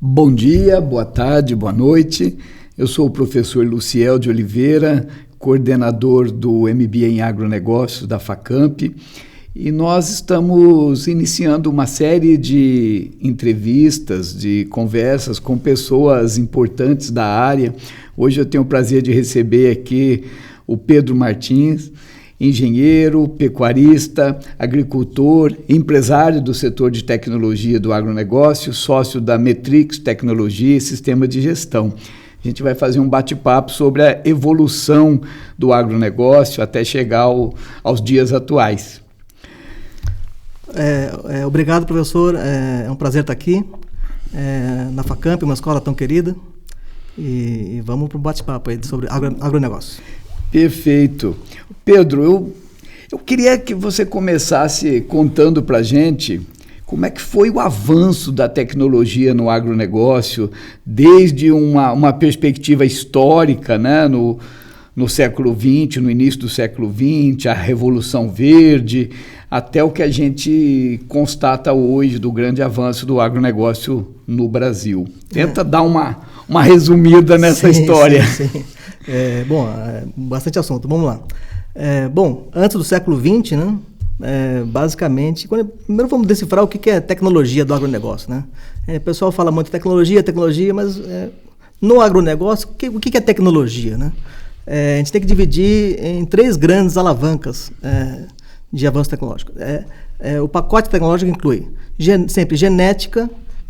Bom dia, boa tarde, boa noite. Eu sou o professor Luciel de Oliveira, coordenador do MBA em Agronegócios da Facamp, e nós estamos iniciando uma série de entrevistas, de conversas com pessoas importantes da área. Hoje eu tenho o prazer de receber aqui o Pedro Martins, engenheiro, pecuarista, agricultor, empresário do setor de tecnologia do agronegócio, sócio da Metrix Tecnologia e Sistema de Gestão. A gente vai fazer um bate-papo sobre a evolução do agronegócio até chegar aos dias atuais. Obrigado, professor. É um prazer estar aqui na Facamp, uma escola tão querida. E vamos para o bate-papo aí sobre agronegócio. Perfeito. Pedro, eu queria que você começasse contando para a gente como é que foi o avanço da tecnologia no agronegócio, desde uma perspectiva histórica, né, no século XX, no início do século XX, a Revolução Verde, até o que a gente constata hoje do grande avanço do agronegócio no Brasil. Tenta dar uma resumida nessa história. Sim. Bastante assunto, vamos lá. Antes do século XX, né, basicamente, primeiro vamos decifrar o que é tecnologia do agronegócio, né? O pessoal fala muito tecnologia, mas no agronegócio, o que é tecnologia, né? A gente tem que dividir em 3 grandes alavancas de avanço tecnológico. O pacote tecnológico inclui sempre genética,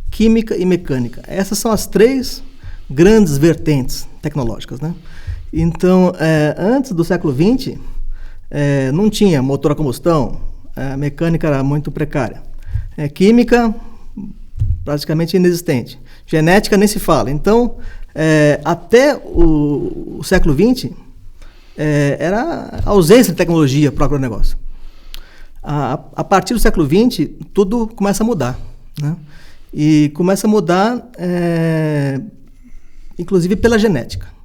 química e mecânica. Essas são as 3 grandes vertentes tecnológicas, né? Então, antes do século XX, não tinha motor a combustão, a mecânica era muito precária. Química, praticamente inexistente. Genética, nem se fala. Então, até o século XX, era a ausência de tecnologia para o agronegócio. A partir do século XX, tudo começa a mudar, né? E começa a mudar, inclusive, pela genética.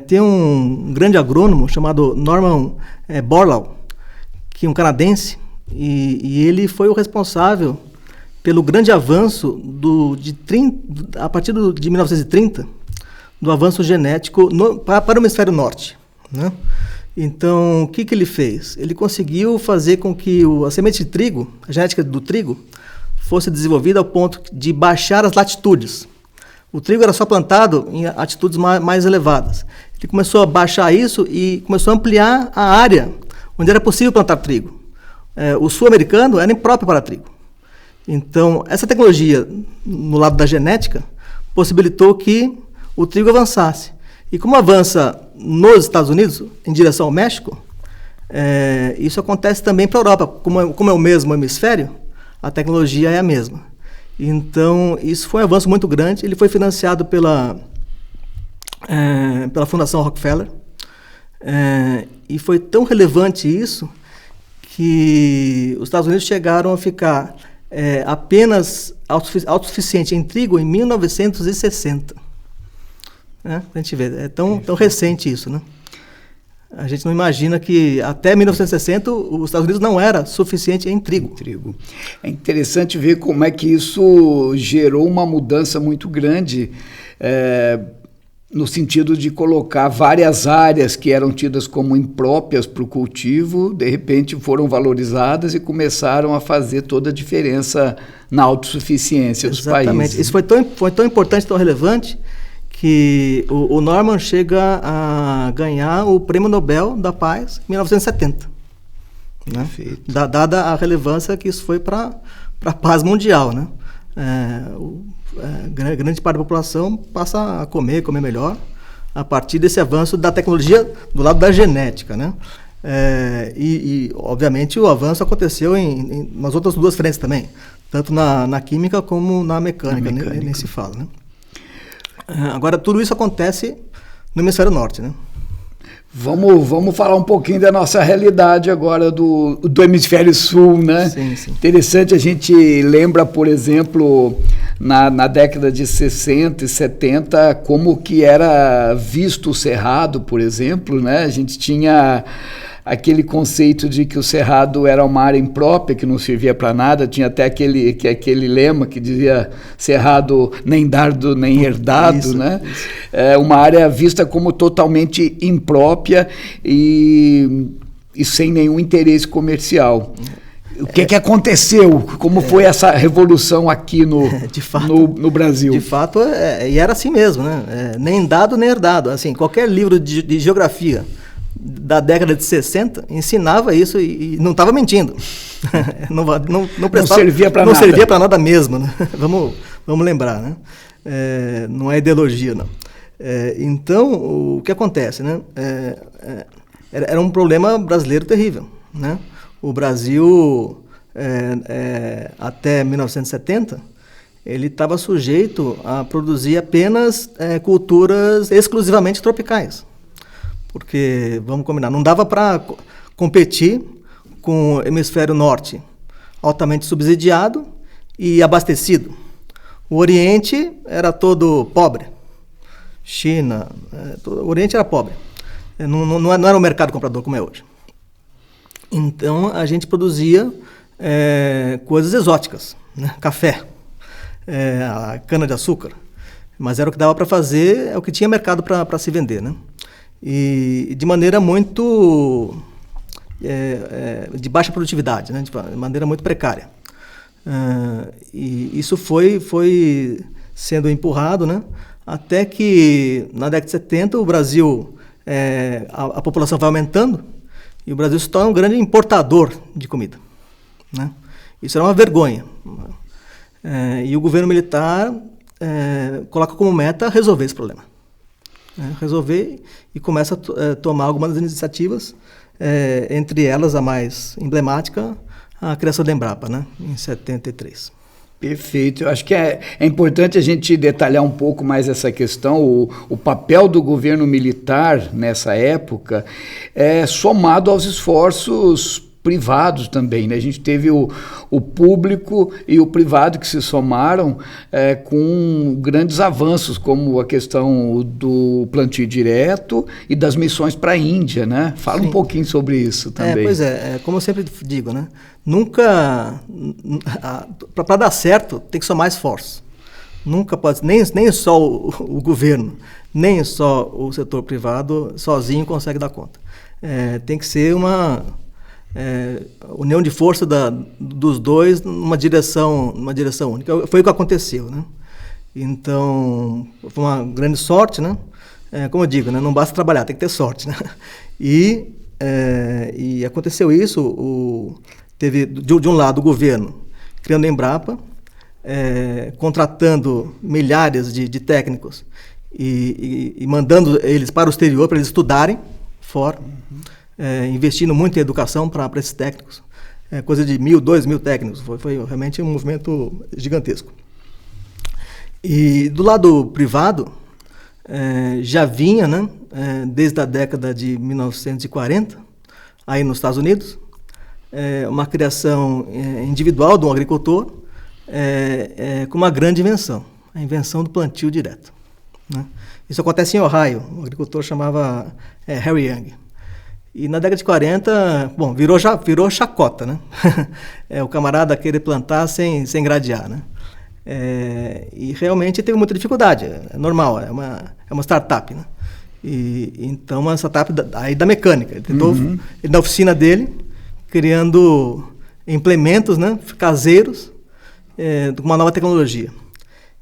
Tem um grande agrônomo chamado Norman Borlaug, que é um canadense, e ele foi o responsável pelo grande avanço a partir de 1930, do avanço genético para o hemisfério norte, né? Então, o que ele fez? Ele conseguiu fazer com que a semente de trigo, a genética do trigo, fosse desenvolvida ao ponto de baixar as latitudes. O trigo era só plantado em altitudes mais elevadas. Ele começou a baixar isso e começou a ampliar a área onde era possível plantar trigo. O sul americano era impróprio para trigo. Então, essa tecnologia, no lado da genética, possibilitou que o trigo avançasse. E como avança nos Estados Unidos, em direção ao México, isso acontece também para a Europa. Como é o mesmo hemisfério, a tecnologia é a mesma. Então, isso foi um avanço muito grande. Ele foi financiado pela Fundação Rockefeller. E foi tão relevante isso que os Estados Unidos chegaram a ficar apenas autossuficiente em trigo em 1960. A gente vê, é tão recente isso, né? A gente não imagina que até 1960 os Estados Unidos não era suficiente em trigo. É interessante ver como é que isso gerou uma mudança muito grande, no sentido de colocar várias áreas que eram tidas como impróprias para o cultivo, de repente foram valorizadas e começaram a fazer toda a diferença na autossuficiência dos países. Exatamente. Isso foi tão importante, tão relevante, que o Norman chega a ganhar o Prêmio Nobel da Paz em 1970. Né? Dada a relevância que isso foi para a paz mundial, né? Grande parte da população passa a comer melhor a partir desse avanço da tecnologia do lado da genética, né? Obviamente, o avanço aconteceu nas outras 2 frentes também, tanto na química como na mecânica. Nem se fala, né? Agora, tudo isso acontece no hemisfério norte, né? Vamos falar um pouquinho da nossa realidade agora do hemisfério sul, né? Sim. Interessante, a gente lembra, por exemplo, na década de 60 e 70, como que era visto o cerrado, por exemplo, né? A gente tinha aquele conceito de que o cerrado era uma área imprópria, que não servia para nada. Tinha até aquele lema que dizia cerrado nem dado nem herdado, isso, né? Isso. É uma área vista como totalmente imprópria e sem nenhum interesse comercial. O que aconteceu? Como foi essa revolução aqui no Brasil? De fato, e era assim mesmo, né? Nem dado nem herdado. Assim, qualquer livro de geografia da década de 60 ensinava isso e não estava mentindo. Não servia para nada. Não servia para nada mesmo, né? Vamos lembrar, né? Não é ideologia, não. Então, o que acontece, né? Era um problema brasileiro terrível, né? O Brasil, até 1970, ele estava sujeito a produzir apenas culturas exclusivamente tropicais. Porque, vamos combinar, não dava para competir com o hemisfério norte, altamente subsidiado e abastecido. O Oriente era todo pobre. China, o Oriente era pobre. Não era um mercado comprador como é hoje. Então, a gente produzia coisas exóticas, né? Café, a cana-de-açúcar. Mas era o que dava para fazer, é o que tinha mercado para se vender, né? E de maneira muito... de baixa produtividade, né? De maneira muito precária. E isso foi sendo empurrado, né? Até que, na década de 70, o Brasil, a população vai aumentando, e o Brasil se torna um grande importador de comida, né? Isso era uma vergonha. E o governo militar coloca como meta resolver esse problema. Resolver e começa a tomar algumas iniciativas, entre elas a mais emblemática, a criação da Embrapa, né? Em 73. Perfeito. Eu acho que é importante a gente detalhar um pouco mais essa questão. O papel do governo militar nessa época somado aos esforços privados também, né? A gente teve o público e o privado que se somaram com grandes avanços, como a questão do plantio direto e das missões para a Índia, né? Fala um pouquinho sobre isso também. Pois como eu sempre digo, né? Nunca, para dar certo, tem que somar esforços. Nunca pode, nem só o governo, nem só o setor privado sozinho consegue dar conta. Tem que ser uma união de força dos dois numa direção única. Foi o que aconteceu, né? Então, foi uma grande sorte, né? Como eu digo, né? Não basta trabalhar, tem que ter sorte, né? E aconteceu isso. Teve, de um lado, o governo criando a Embrapa, contratando milhares de técnicos e mandando eles para o exterior para eles estudarem fora. Investindo muito em educação para esses técnicos, coisa de 1.000, 2.000 técnicos, foi realmente um movimento gigantesco. E do lado privado, já vinha, né, desde a década de 1940, aí nos Estados Unidos, uma criação individual de um agricultor com uma grande invenção, a invenção do plantio direto, né? Isso acontece em Ohio, um agricultor chamava Harry Young. E na década de 40, virou chacota, né? O camarada querer plantar sem gradear, né? E realmente teve muita dificuldade, é normal, é uma startup, né? Então, uma startup aí da mecânica. Ele tentou, ele, na oficina dele, criando implementos, né, caseiros, com uma nova tecnologia.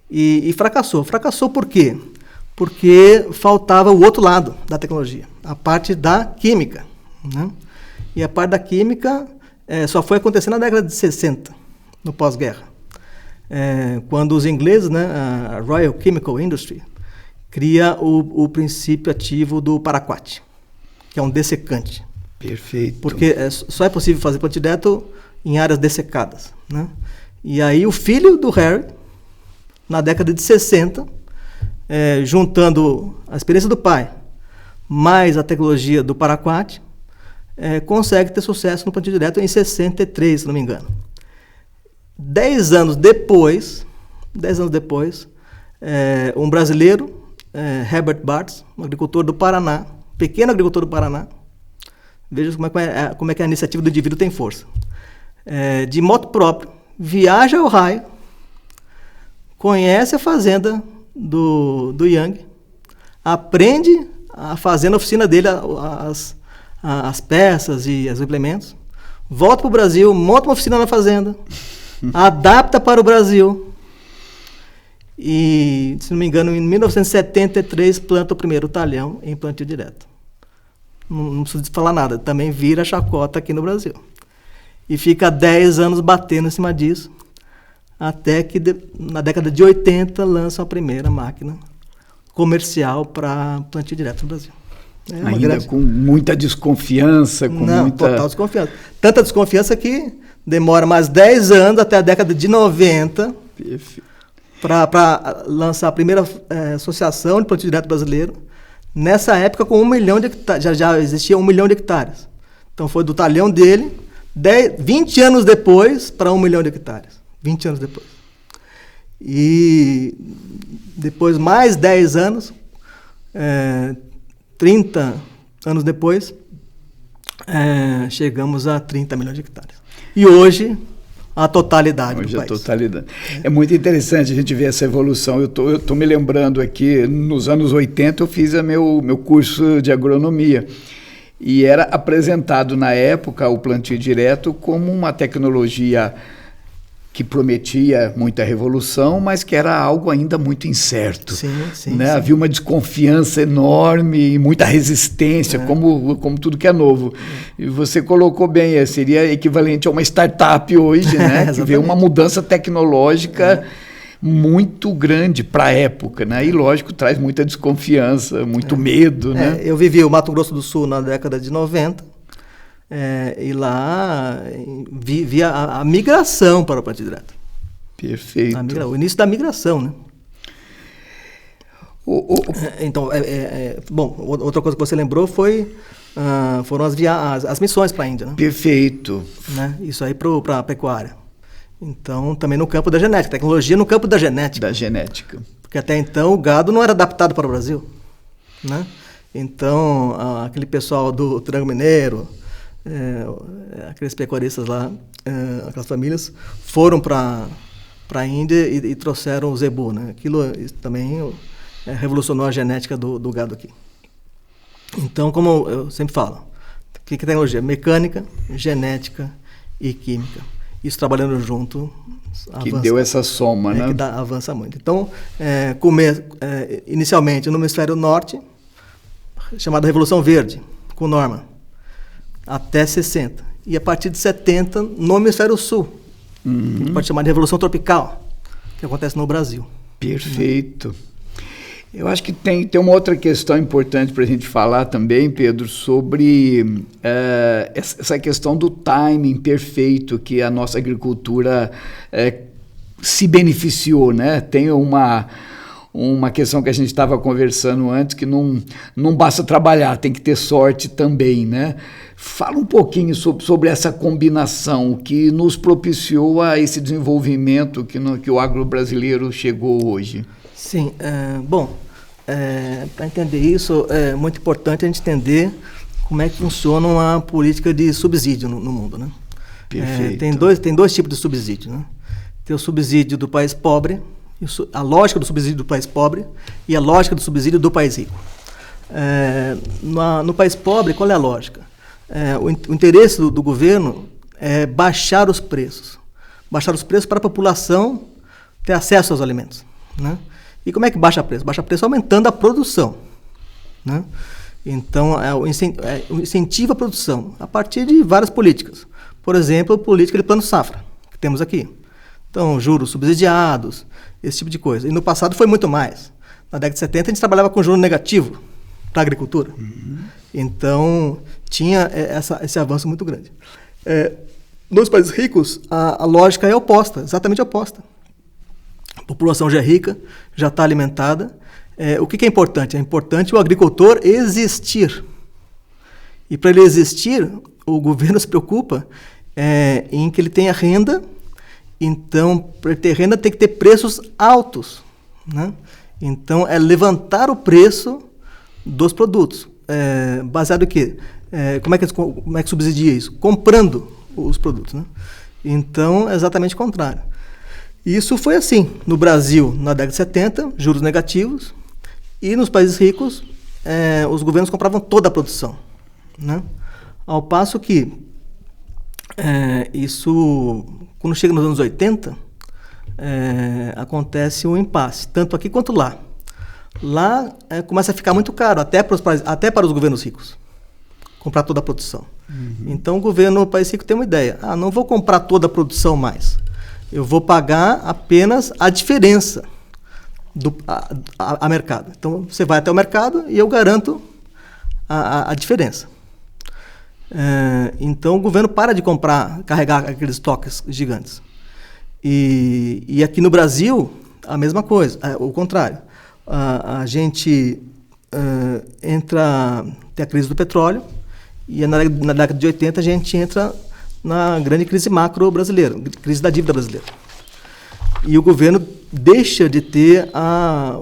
E fracassou. Fracassou por quê? Porque faltava o outro lado da tecnologia, a parte da química, né? E a parte da química só foi acontecer na década de 60, no pós-guerra, quando os ingleses, né, a Royal Chemical Industry, cria o princípio ativo do paraquat, que é um dessecante. Perfeito. Porque só é possível fazer plantio direto em áreas dessecadas, né? E aí o filho do Harry, na década de 60, juntando a experiência do pai mais a tecnologia do paraquat, consegue ter sucesso no plantio direto em 63, se não me engano. 10 anos depois, um brasileiro, Herbert Bartz, um agricultor do Paraná, pequeno agricultor do Paraná, Veja como é que a iniciativa do indivíduo tem força. De moto próprio, viaja ao raio, conhece a fazenda do Yang, aprende a fazer na oficina dele as peças e os implementos, volta para o Brasil, monta uma oficina na fazenda, adapta para o Brasil e, se não me engano, em 1973 planta o primeiro talhão em plantio direto. Não preciso falar nada, também vira chacota aqui no Brasil. E fica 10 anos batendo em cima disso, até que na década de 80 lança a primeira máquina comercial para plantio direto no Brasil. Ainda com muita desconfiança? Total desconfiança. Tanta desconfiança que demora mais 10 anos, até a década de 90, para lançar a primeira associação de plantio direto brasileiro. Nessa época, com 1 milhão de hectares, já existia 1 milhão de hectares. Então, foi do talhão dele, 20 anos depois, para 1 milhão de hectares. 20 anos depois. E depois, mais 10 anos, 30 anos depois, chegamos a 30 milhões de hectares. E hoje, a totalidade do país. Totalidade. É muito interessante a gente ver essa evolução. Eu tô me lembrando aqui, nos anos 80, eu fiz meu curso de agronomia. E era apresentado na época o plantio direto como uma tecnologia que prometia muita revolução, mas que era algo ainda muito incerto. Sim. Havia uma desconfiança enorme e muita resistência, como tudo que é novo. E você colocou bem, seria equivalente a uma startup hoje, né? Que vê uma mudança tecnológica muito grande para a época, né? E, lógico, traz muita desconfiança, muito medo, né? Eu vivi o Mato Grosso do Sul na década de 90, e lá vi a migração para o plantio direto. Perfeito. O início da migração, né? Então, bom, outra coisa que você lembrou foram as missões para a Índia, né? Perfeito. Né? Isso aí para a pecuária. Então, também no campo da genética, tecnologia no campo da genética. Da genética. Porque até então o gado não era adaptado para o Brasil, né? Então, aquele pessoal do Triângulo Mineiro, aqueles pecuaristas lá, aquelas famílias, foram para a Índia e trouxeram o zebu, né? Isso também revolucionou a genética do gado aqui. Então, como eu sempre falo, o que é tecnologia? Mecânica, genética e química. Isso trabalhando junto que avança, deu essa soma, né? Que avança muito. Então, inicialmente no hemisfério norte, chamada Revolução Verde, com Norman, até 60. E a partir de 70, no hemisfério sul, que pode chamar de Revolução Tropical, que acontece no Brasil. Perfeito. Eu acho que tem uma outra questão importante para a gente falar também, Pedro, sobre essa questão do timing perfeito que a nossa agricultura se beneficiou, né? Tem uma questão que a gente estava conversando antes, que não basta trabalhar, tem que ter sorte também, né? Fala um pouquinho sobre essa combinação que nos propiciou a esse desenvolvimento que o agro brasileiro chegou hoje. Sim, para entender isso, é muito importante a gente entender como é que funciona uma política de subsídio no mundo, né? Perfeito. Tem dois tipos de subsídio, né? Tem o subsídio do país pobre, a lógica do subsídio do país pobre e a lógica do subsídio do país rico. No país pobre, qual é a lógica? O interesse do governo é baixar os preços para a população ter acesso aos alimentos, né? E como é que baixa preço? Baixa preço aumentando a produção, né? Então, incentiva a produção a partir de várias políticas. Por exemplo, a política de plano safra, que temos aqui. Então, juros subsidiados, esse tipo de coisa. E no passado foi muito mais. Na década de 70, a gente trabalhava com juro negativo para a agricultura. Então, tinha esse avanço muito grande. Nos países ricos, a lógica é oposta, exatamente oposta. A população já é rica, já está alimentada. O que é importante? É importante o agricultor existir. E para ele existir, o governo se preocupa em que ele tenha renda. Então, para ele ter renda, tem que ter preços altos, né? Então, é levantar o preço dos produtos. Baseado em quê? Como é que subsidia isso? Comprando os produtos, né? Então, é exatamente o contrário. Isso foi assim. No Brasil, na década de 70, juros negativos, e nos países ricos, os governos compravam toda a produção, né? Ao passo que isso, quando chega nos anos 80, acontece um impasse, tanto aqui quanto lá. Lá começa a ficar muito caro, até para os governos ricos, comprar toda a produção. Então o governo do país rico tem uma ideia: não vou comprar toda a produção mais, eu vou pagar apenas a diferença a mercado. Então você vai até o mercado e eu garanto a diferença. Então o governo para de carregar aqueles estoques gigantes. E aqui no Brasil, a mesma coisa, o contrário. A gente tem a crise do petróleo, e na década de 80 a gente entra na grande crise macro brasileira, crise da dívida brasileira. E o governo deixa de ter a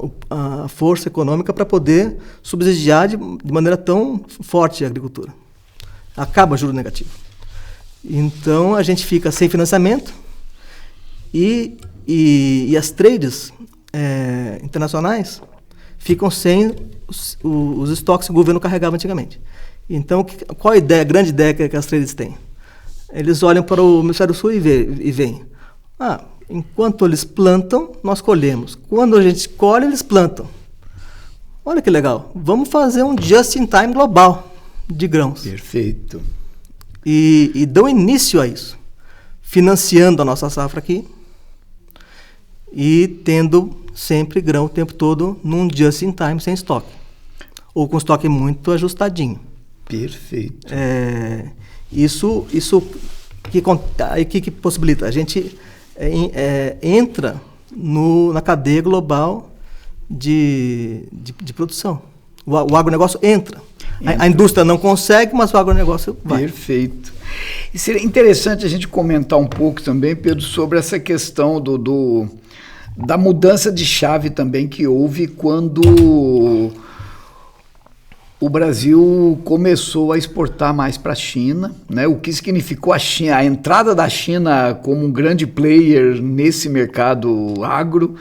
força econômica para poder subsidiar de maneira tão forte a agricultura. Acaba o juro negativo. Então a gente fica sem financiamento e as trades internacionais ficam sem os estoques que o governo carregava antigamente. Então, qual a grande ideia que as trades têm? Eles olham para o Hemisfério Sul e veem: enquanto eles plantam, nós colhemos. Quando a gente colhe, eles plantam. Olha que legal, vamos fazer um just-in-time global de grãos. Perfeito. E dão início a isso, financiando a nossa safra aqui e tendo sempre grão o tempo todo num just-in-time, sem estoque. Ou com estoque muito ajustadinho. Perfeito. Isso que possibilita? A gente entra na cadeia global de produção. O agronegócio entra. A indústria não consegue, mas o agronegócio vai. Perfeito. E seria interessante a gente comentar um pouco também, Pedro, sobre essa questão da mudança de chave também que houve quando o Brasil começou a exportar mais para a China, né? O que significou a entrada da China como um grande player nesse mercado agro,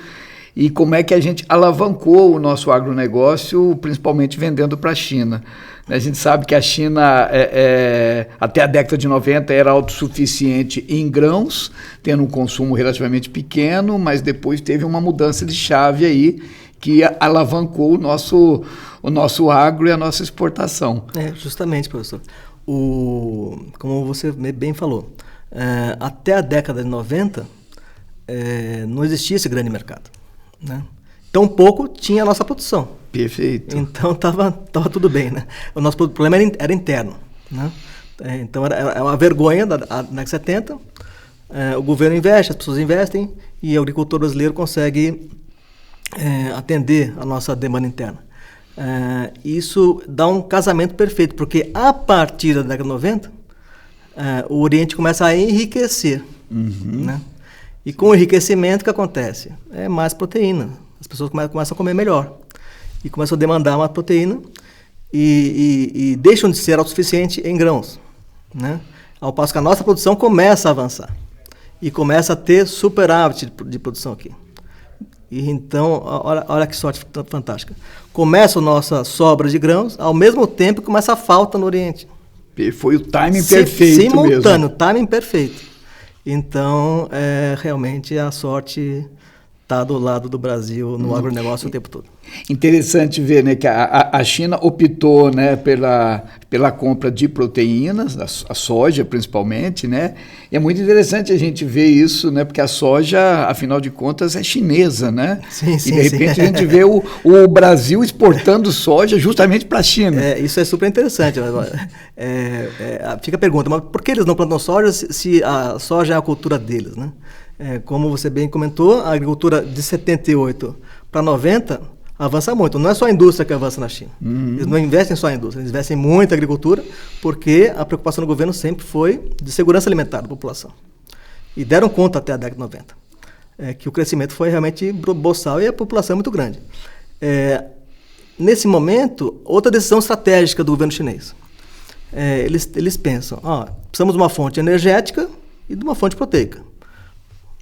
e como é que a gente alavancou o nosso agronegócio, principalmente vendendo para a China. A gente sabe que a China, até a década de 90, era autossuficiente em grãos, tendo um consumo relativamente pequeno, mas depois teve uma mudança de chave aí, que alavancou o nosso agro e a nossa exportação. Justamente, professor. Como você bem falou, até a década de 90, não existia esse grande mercado, né? Tão pouco tinha a nossa produção. Perfeito. Então estava tudo bem, né? O nosso problema era interno, né? Então era uma vergonha da década de 70. O governo investe, as pessoas investem, e o agricultor brasileiro consegue atender a nossa demanda interna. Isso dá um casamento perfeito, porque a partir da década de 90, o Oriente começa a enriquecer, né? E com o enriquecimento, o que acontece? Mais proteína. As pessoas começam a comer melhor e começam a demandar mais proteína e deixam de ser autossuficientes em grãos, né? Ao passo que a nossa produção começa a avançar e começa a ter superávit de produção aqui. E então, olha que sorte fantástica. Começa a nossa sobra de grãos, ao mesmo tempo que começa a falta no Oriente. Foi o timing perfeito simultâneo, mesmo. Timing perfeito. Então, realmente a sorte está do lado do Brasil no agronegócio o tempo todo. Interessante ver, né, que a China optou, né, pela compra de proteínas, a soja principalmente, né? E é muito interessante a gente ver isso, né, porque a soja, afinal de contas, é chinesa, né? Sim, e de repente a gente vê o Brasil exportando soja justamente para a China. Isso é super interessante. Fica a pergunta, mas por que eles não plantam soja se a soja é a cultura deles, né? Como você bem comentou, a agricultura de 78 para 90 avança muito. Não é só a indústria que avança na China. Eles não investem só em indústria, eles investem muito em agricultura, porque a preocupação do governo sempre foi de segurança alimentar da população. E deram conta até a década de 90, que o crescimento foi realmente boçal e a população é muito grande. Nesse momento, outra decisão estratégica do governo chinês. eles pensam, precisamos de uma fonte energética e de uma fonte proteica.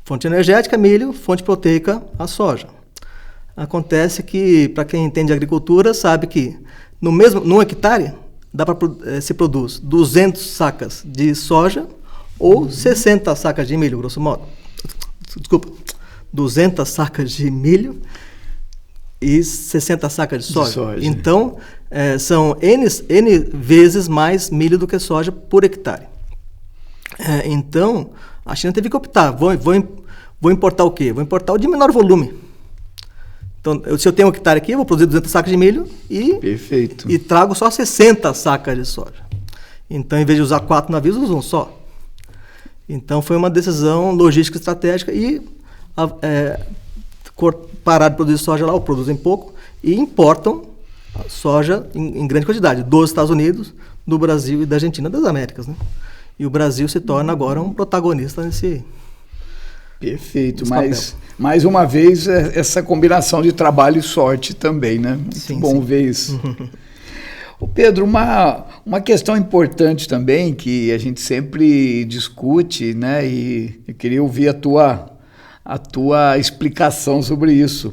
Fonte energética, milho; fonte proteica, a soja. Acontece que, para quem entende agricultura, sabe que num hectare se produz 200 sacas de soja ou 60 sacas de milho, grosso modo. Desculpa, 200 sacas de milho e 60 sacas de soja. Então, são N vezes mais milho do que soja por hectare. Então, a China teve que optar. Vou importar o quê? Vou importar o de menor volume. Então, se eu tenho um hectare aqui, eu vou produzir 200 sacas de milho e trago só 60 sacas de soja. Então, em vez de usar 4 navios, uso um só. Então, foi uma decisão logística estratégica e parar de produzir soja lá, ou produzem pouco, e importam a soja em grande quantidade, dos Estados Unidos, do Brasil e da Argentina, das Américas, né? E o Brasil se torna agora um protagonista nesse... Perfeito, mas mais uma vez essa combinação de trabalho e sorte também, né? Muito bom ver isso. Ô Pedro, uma questão importante também que a gente sempre discute, né? E eu queria ouvir a tua explicação sobre isso.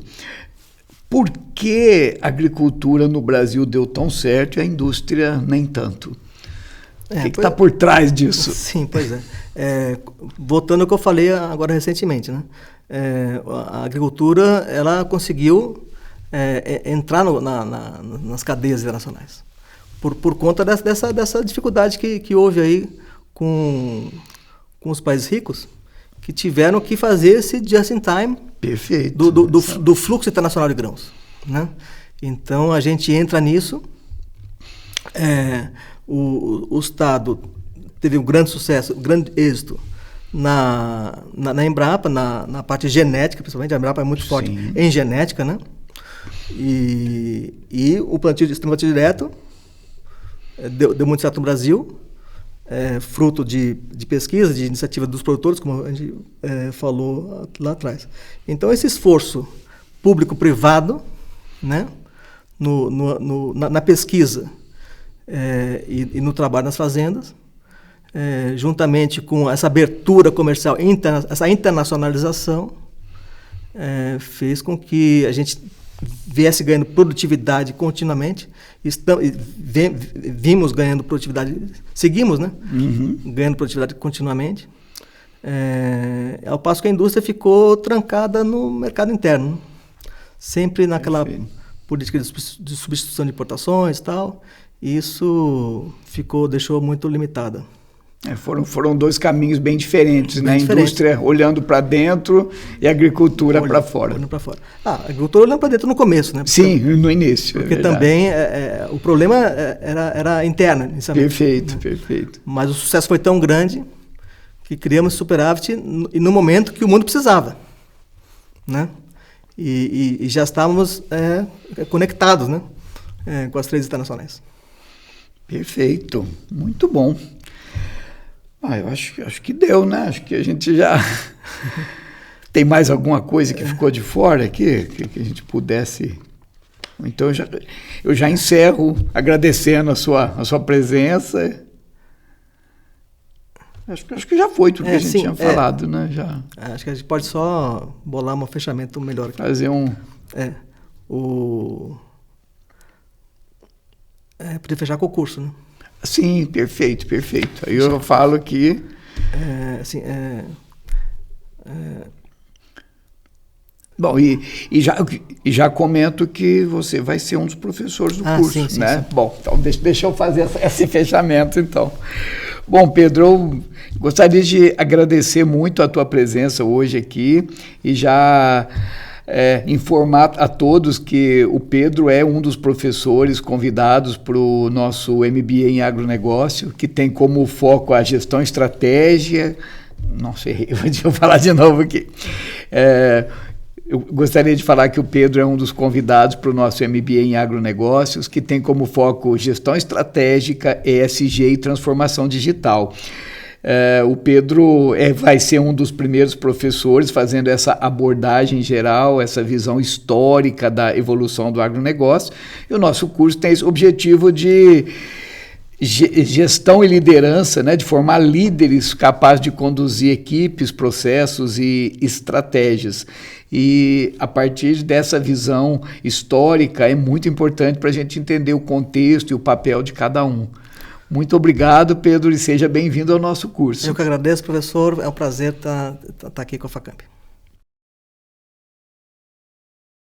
Por que a agricultura no Brasil deu tão certo e a indústria nem tanto? O que está por trás disso? Sim, pois é. Voltando ao que eu falei agora recentemente, né? A agricultura ela conseguiu entrar nas cadeias internacionais por conta dessa dificuldade que houve aí com os países ricos, que tiveram que fazer esse just-in-time do fluxo internacional de grãos, né? Então, a gente entra nisso. O Estado teve um grande sucesso, um grande êxito na Embrapa, na parte genética, principalmente. A Embrapa é muito forte em genética, né? E o sistema plantio direto deu muito certo no Brasil, fruto de pesquisa, de iniciativa dos produtores, como a gente falou lá atrás. Então, esse esforço público-privado, né, na pesquisa e no trabalho nas fazendas, juntamente com essa abertura comercial, essa internacionalização, fez com que a gente viesse ganhando produtividade continuamente. Vimos ganhando produtividade, seguimos, né? Ganhando produtividade continuamente, ao passo que a indústria ficou trancada no mercado interno, sempre naquela política de substituição de importações e tal. Isso deixou muito limitada. Foram dois caminhos bem diferentes, né? A indústria olhando para dentro e a agricultura para fora. Olhando para fora. A agricultura olhando para dentro no começo, né? Sim, no início. Porque também o problema era interno, inicialmente. Perfeito. Mas o sucesso foi tão grande que criamos superávit e no momento que o mundo precisava, né? E já estávamos conectados, né? Com as 3 internacionais. Perfeito, muito bom. Eu acho que deu, né? Acho que a gente já... Tem mais alguma coisa que ficou de fora aqui que a gente pudesse... Então eu já encerro agradecendo a sua presença. Acho que já foi tudo que a gente tinha falado, né? Já. Acho que a gente pode só bolar um fechamento melhor aqui. Fazer um... poder fechar com o curso, né? Sim, perfeito. Aí eu falo que... Bom, e já comento que você vai ser um dos professores do curso, sim, né? Sim. Bom, então deixa eu fazer esse fechamento, então. Bom, Pedro, eu gostaria de agradecer muito a tua presença hoje aqui e já... informar a todos que o Pedro é um dos professores convidados para o nosso MBA em agronegócio, que tem como foco a gestão estratégia. Nossa, errei, vou falar de novo aqui. Eu gostaria de falar que o Pedro é um dos convidados para o nosso MBA em agronegócios, que tem como foco gestão estratégica, ESG e transformação digital. O Pedro vai ser um dos primeiros professores fazendo essa abordagem geral, essa visão histórica da evolução do agronegócio. E o nosso curso tem esse objetivo de gestão e liderança, né, de formar líderes capazes de conduzir equipes, processos e estratégias. E a partir dessa visão histórica é muito importante para a gente entender o contexto e o papel de cada um. Muito obrigado, Pedro, e seja bem-vindo ao nosso curso. Eu que agradeço, professor. É um prazer estar aqui com a Facamp.